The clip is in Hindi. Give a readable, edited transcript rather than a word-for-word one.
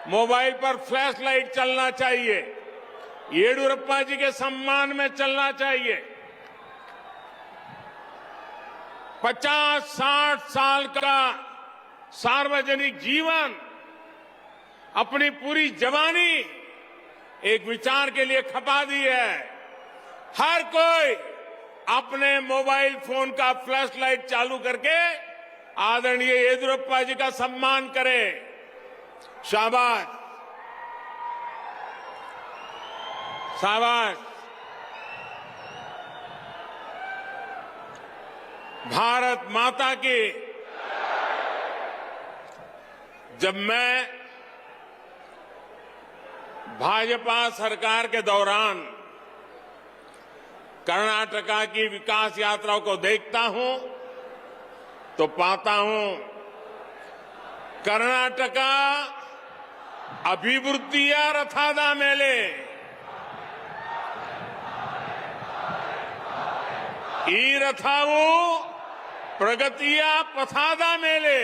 मोबाइल पर फ्लैश लाइट चलना चाहिए। येडियुरप्पा जी के सम्मान में चलना चाहिए। 50-60 साल का सार्वजनिक जीवन, अपनी पूरी जवानी एक विचार के लिए खपा दी है। हर कोई अपने मोबाइल फोन का फ्लैश लाइट चालू करके आदरणीय येडियुरप्पा जी का सम्मान करे। शाबाश, शाबाश। भारत माता की। जब मैं भाजपा सरकार के दौरान कर्नाटका की विकास यात्राओं को देखता हूं तो पाता हूं कर्नाटका अभिवृद्धिಯ ರಥದ ಮೇಲೆ ಈ ರಥವು ಪ್ರಗತಿಯ ಪಥದ ಮೇಲೆ